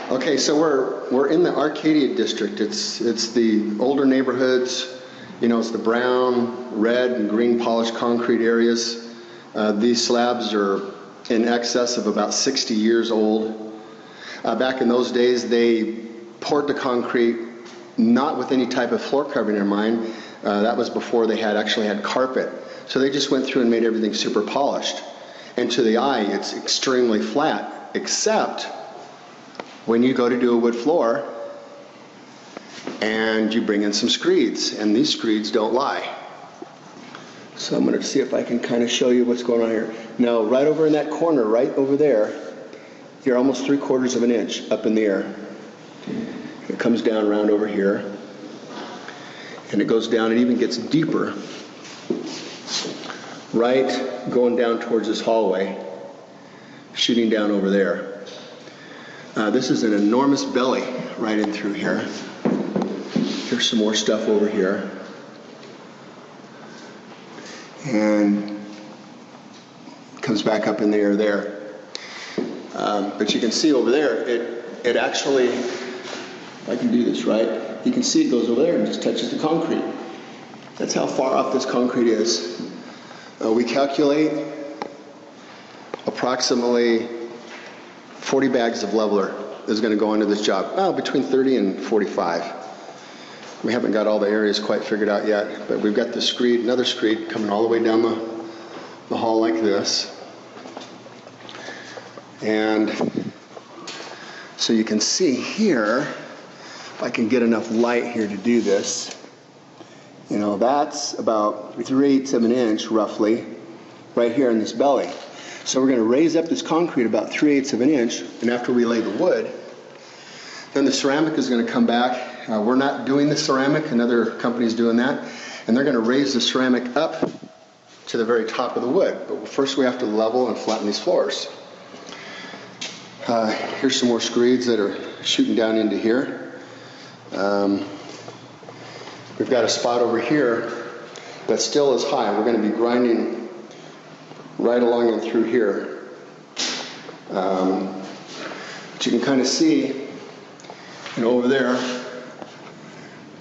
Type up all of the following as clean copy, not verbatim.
Okay, so we're in the Arcadia district. It's the older neighborhoods. You know, it's the brown, red, and green polished concrete areas. These slabs are in excess of about 60 years old. Back in those days, they poured the concrete not with any type of floor covering in mind. That was before they actually had carpet. So they just went through and made everything super polished. And to the eye, it's extremely flat, except when you go to do a wood floor and you bring in some screeds, and these screeds don't lie. So I'm going to see if I can kind of show you what's going on here. Now, right over in that corner, right over there, you're almost 3/4 of an inch up in the air. It comes down around over here, and it goes down, it even gets deeper, right going down towards this hallway, shooting down over there. This is an enormous belly right in through here. Here's some more stuff over here. And it comes back up in the air there. But you can see over there, it actually, if I can do this right, you can see it goes over there and just touches the concrete. That's how far off this concrete is. We calculate approximately 40 bags of leveler is going to go into this job. Well, between 30 and 45. We haven't got all the areas quite figured out yet, but we've got the screed, another screed coming all the way down the hall like this. And so you can see here, if I can get enough light here to do this, you know, that's about 3/8 of an inch roughly right here in this belly. So we're going to raise up this concrete about 3/8 of an inch, and after we lay the wood, then the ceramic is going to come back. We're not doing the ceramic, another company's doing that, and they're going to raise the ceramic up to the very top of the wood. But first we have to level and flatten these floors. Here's some more screeds that are shooting down into here. We've got a spot over here that still is high. We're going to be grinding right along and through here. But you can kind of see, you know, over there,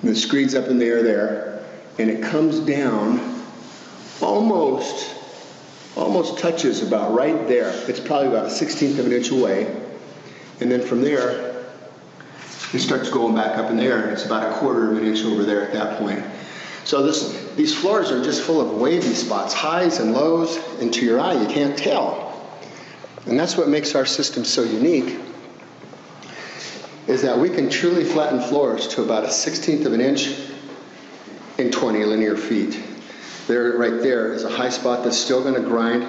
the screed's up in the air there, and it comes down almost touches about right there. It's probably about 1/16 of an inch away. And then from there, it starts going back up in the air. It's about 1/4 of an inch over there at that point. So these floors are just full of wavy spots, highs and lows, and to your eye you can't tell. And that's what makes our system so unique, is that we can truly flatten floors to about 1/16 of an inch in 20 linear feet. There, right there, is a high spot that's still going to grind.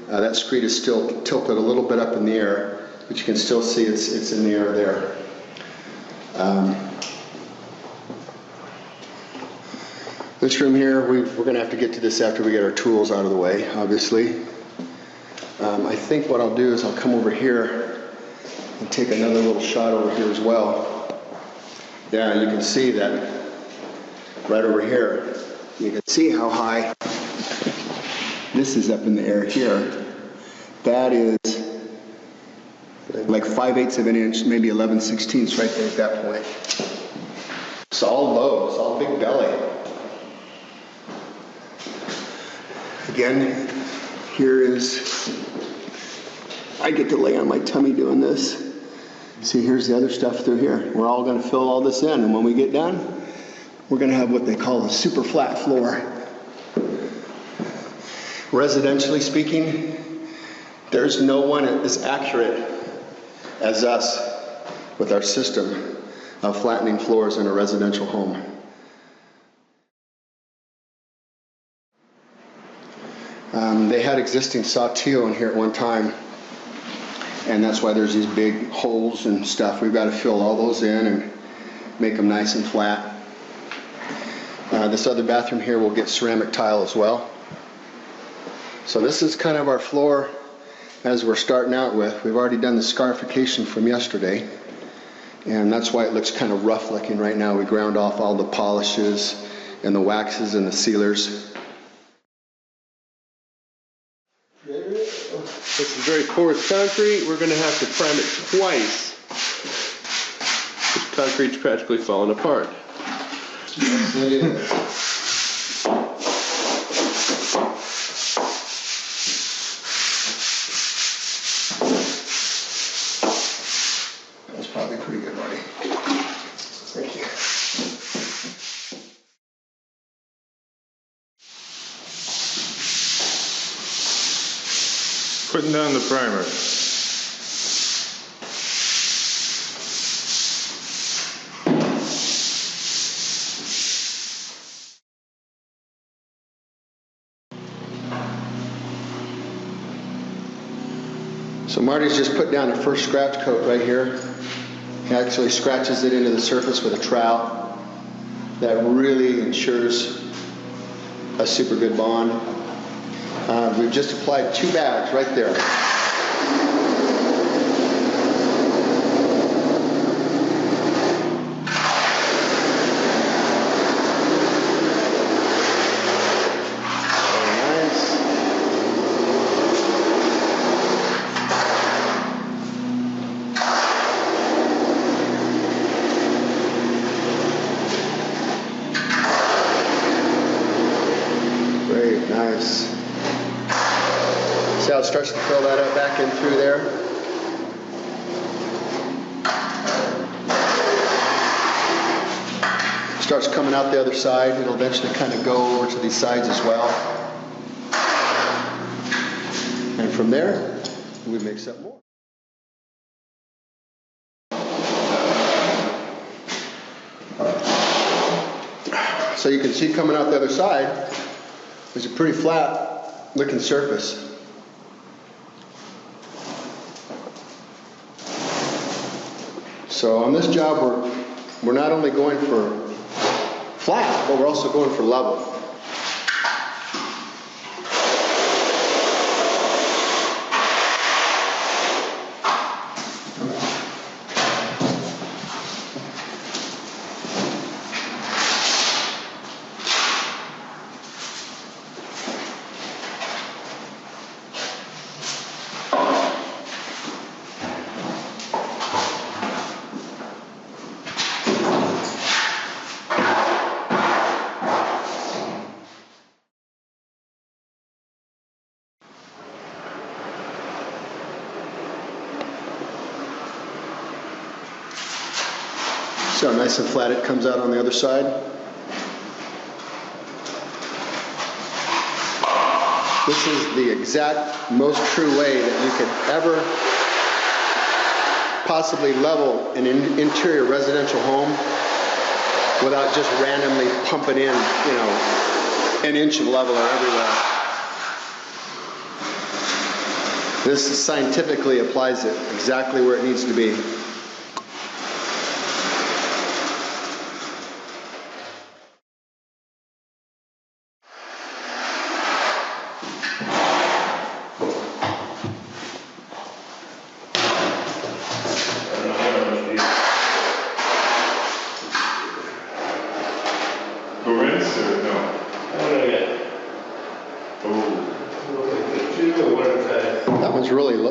That screed is still tilted a little bit up in the air, but you can still see it's in the air there. This room here, we're going to have to get to this after we get our tools out of the way, obviously. I think what I'll do is I'll come over here and take another little shot over here as well. Yeah, you can see that right over here. You can see how high this is up in the air here. That is like 5/8 of an inch, maybe 11/16 right there at that point. It's all low, it's all big belly. Again, here is, I get to lay on my tummy doing this. See, here's the other stuff through here. We're all going to fill all this in, and when we get done, we're going to have what they call a super flat floor. Residentially speaking, there's no one as accurate as us with our system of flattening floors in a residential home. They had existing saltillo in here at one time, and that's why there's these big holes and stuff. We've got to fill all those in and make them nice and flat. This other bathroom here will get ceramic tile as well. So this is kind of our floor as we're starting out with. We've already done the scarification from yesterday, and that's why it looks kind of rough looking right now. We ground off all the polishes and the waxes and the sealers. This is very porous concrete. We're going to have to prime it twice concrete's practically falling apart. Yes, it is. That's probably pretty good, Marty. Thank you. Putting down the primer. So Marty's just put down a first scratch coat right here. He actually scratches it into the surface with a trowel. That really ensures a super good bond. We've just applied 2 bags right there. Very nice. See how it starts to fill that up back in through there? Starts coming out the other side. It'll eventually kind of go over to these sides as well. And from there, we mix up more. So you can see coming out the other side, there's a pretty flat looking surface. So on this job, we're not only going for flat, but we're also going for level. See how nice and flat it comes out on the other side? This is the exact most true way that you could ever possibly level an interior residential home without just randomly pumping in, an inch of leveler everywhere. This scientifically applies it exactly where it needs to be.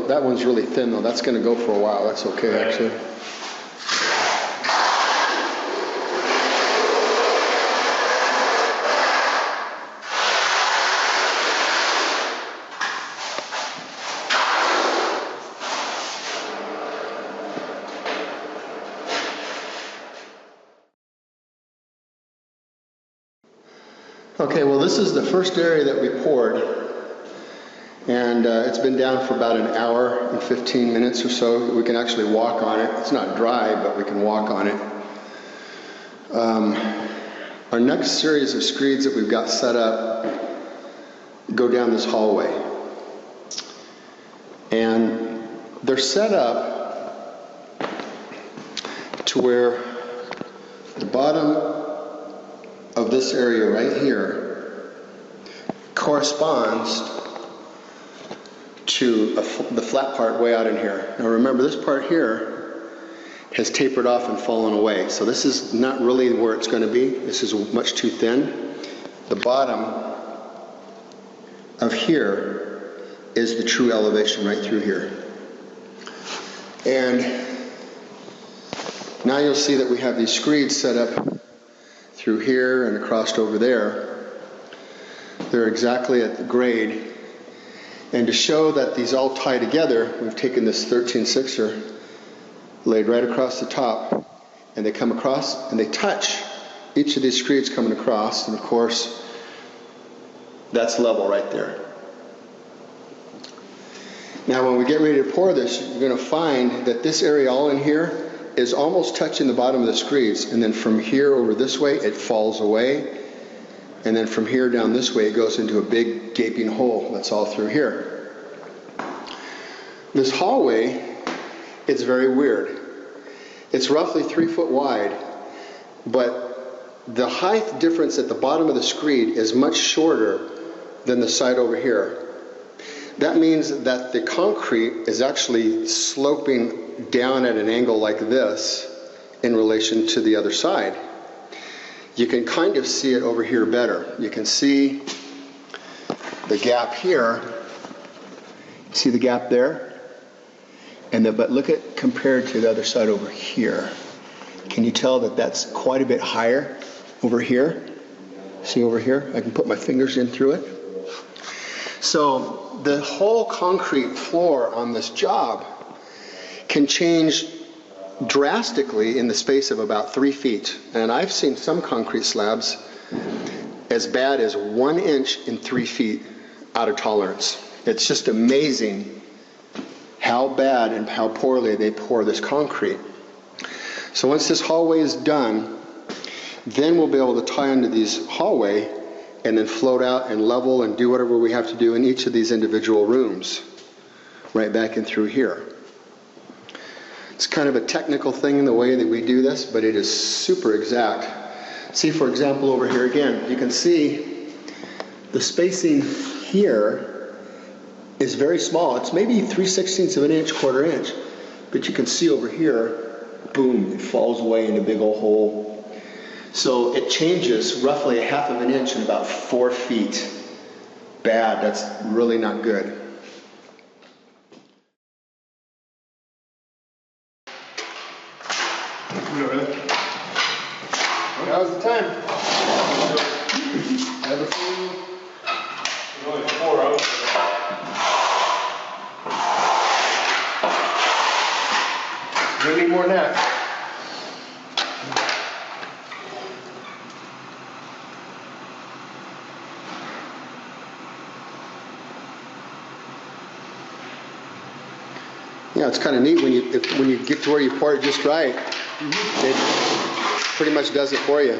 That one's really thin though. That's going to go for a while. That's okay actually. Okay, well this is the first area that we poured. And it's been down for about an hour and 15 minutes or so. We can actually walk on it. It's not dry, but we can walk on it. Our next series of screeds that we've got set up go down this hallway. And they're set up to where the bottom of this area right here corresponds to the flat part way out in here. Now remember, this part here has tapered off and fallen away. So this is not really where it's going to be. This is much too thin. The bottom of here is the true elevation right through here. And Now you'll see that we have these screeds set up through here and across over there. They're exactly at the grade. And to show that these all tie together, we've taken this 13/6er, laid right across the top, and they come across and they touch. Each of these screeds coming across, and of course, that's level right there. Now when we get ready to pour this, you're going to find that this area all in here is almost touching the bottom of the screeds, and then from here over this way it falls away, and then from here down this way it goes into a big gaping hole that's all through here. This hallway, it's very weird. It's roughly 3 foot wide, but the height difference at the bottom of the screed is much shorter than the side over here. That means that the concrete is actually sloping down at an angle like this in relation to the other side. You can kind of see it over here better. You can see the gap here. See the gap there? But look at compared to the other side over here. Can you tell that that's quite a bit higher over here? See over here? I can put my fingers in through it. So the whole concrete floor on this job can change drastically in the space of about 3 feet. And I've seen some concrete slabs as bad as 1 inch in 3 feet out of tolerance. It's just amazing how bad and how poorly they pour this concrete. So once this hallway is done, then we'll be able to tie into these hallway and then float out and level and do whatever we have to do in each of these individual rooms, right back in through here. It's kind of a technical thing in the way that we do this, but it is super exact. See, for example, over here again, you can see the spacing here is very small. It's maybe 3/16 of an inch, 1/4 inch, but you can see over here, boom, it falls away in a big old hole. So it changes roughly 1/2 of an inch in about 4 feet. Bad, that's really not good. Now's the time. Everything. Only 4 hours. We need more than that. Yeah, it's kind of neat when you get to where you pour it just right. It pretty much does it for you.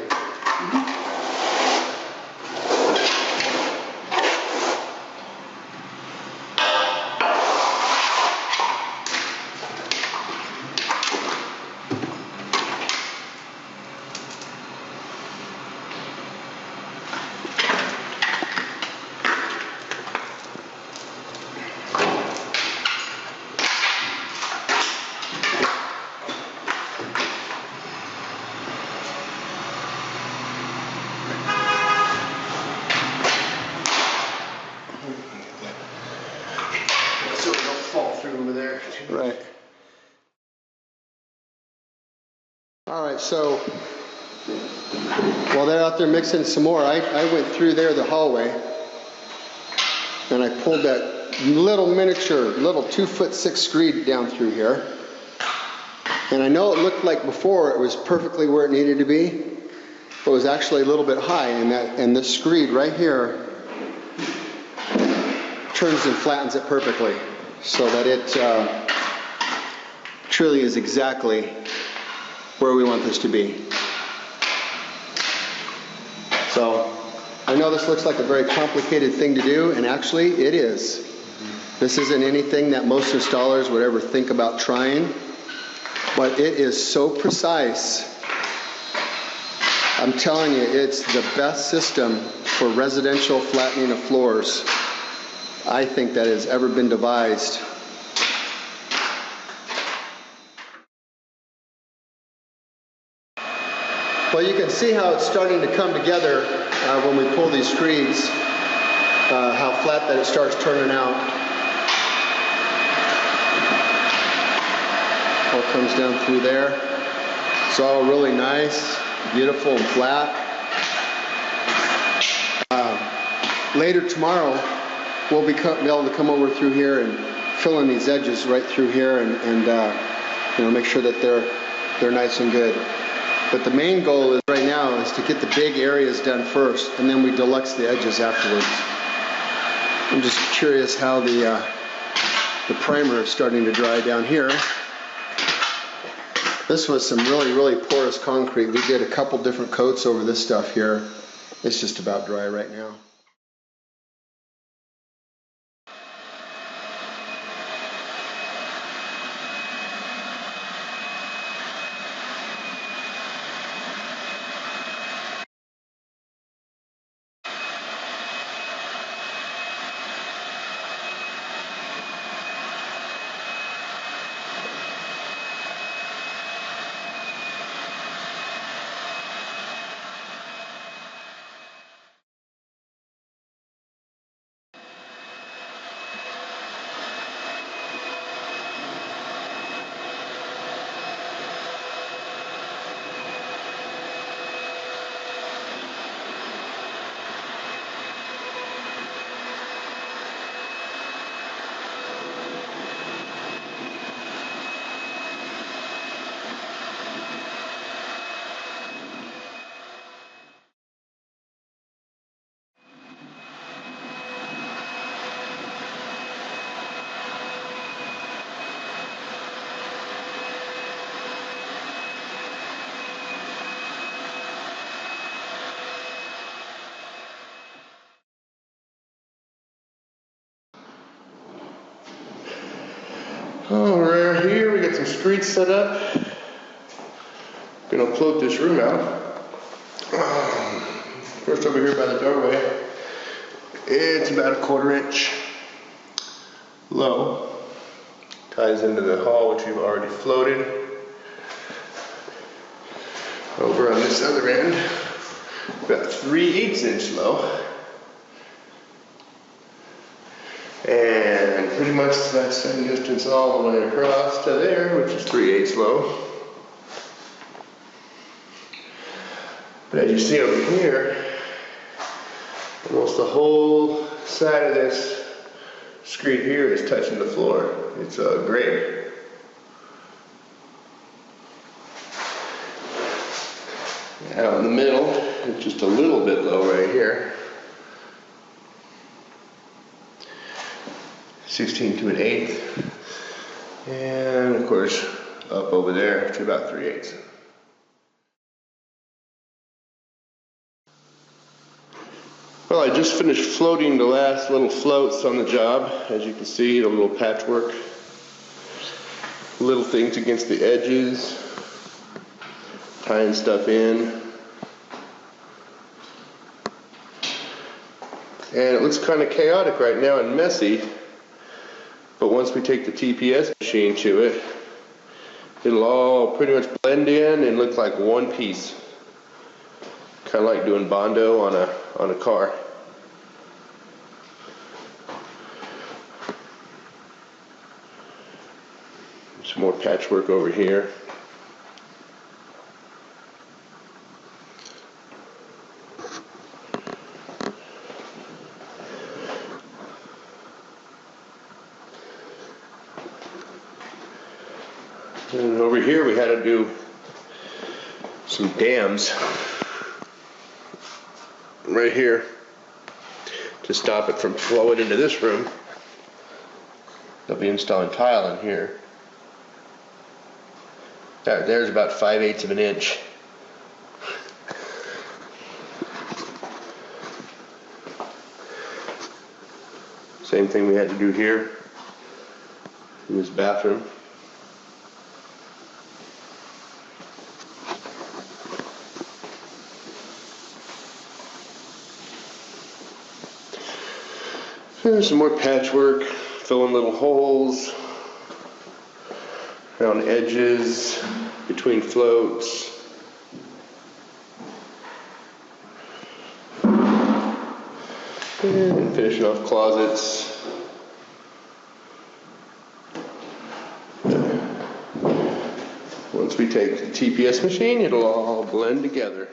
Right. All right, so while they're out there mixing some more, I went through there, the hallway, and I pulled that little 2'6" screed down through here. And I know it looked like before it was perfectly where it needed to be, but it was actually a little bit high, and this screed right here turns and flattens it perfectly, so that it truly is exactly where we want this to be. So I know this looks like a very complicated thing to do, and actually it is. This isn't anything that most installers would ever think about trying, but it is so precise. I'm telling you, it's the best system for residential flattening of floors I think that has ever been devised. Well, you can see how it's starting to come together when we pull these screeds, how flat that it starts turning out. All comes down through there. It's all really nice, beautiful and flat. Later tomorrow, we'll be able to come over through here and fill in these edges right through here and make sure that they're nice and good. But the main goal is right now is to get the big areas done first, and then we deluxe the edges afterwards. I'm just curious how the primer is starting to dry down here. This was some really porous concrete. We did a couple different coats over this stuff here. It's just about dry right now. Over here we got some screeds set up. Gonna float this room out. First over here by the doorway, it's about a 1/4 inch low. Ties into the hall, which we've already floated. Over on this other end, about 3/8 inch low. And pretty much that same distance all the way across to there, which is 3/8 low. But as you see over here, almost the whole side of this screed here is touching the floor. It's a grade. Out in the middle, it's just a little bit low right here. 16 to 1/8, and of course up over there to about 3/8. Well, I just finished floating the last little floats on the job. As you can see, the little patchwork, little things against the edges, tying stuff in. And it looks kind of chaotic right now and messy. But once we take the TPS machine to it, it'll all pretty much blend in and look like one piece. Kind of like doing Bondo on a car. Some more patchwork over here. And over here we had to do some dams right here to stop it from flowing into this room. They'll be installing tile in here. There's about 5/8 of an inch. Same thing we had to do here in this bathroom. There's some more patchwork, filling little holes around edges, between floats. And finishing off closets. Once we take the TPS machine, it'll all blend together.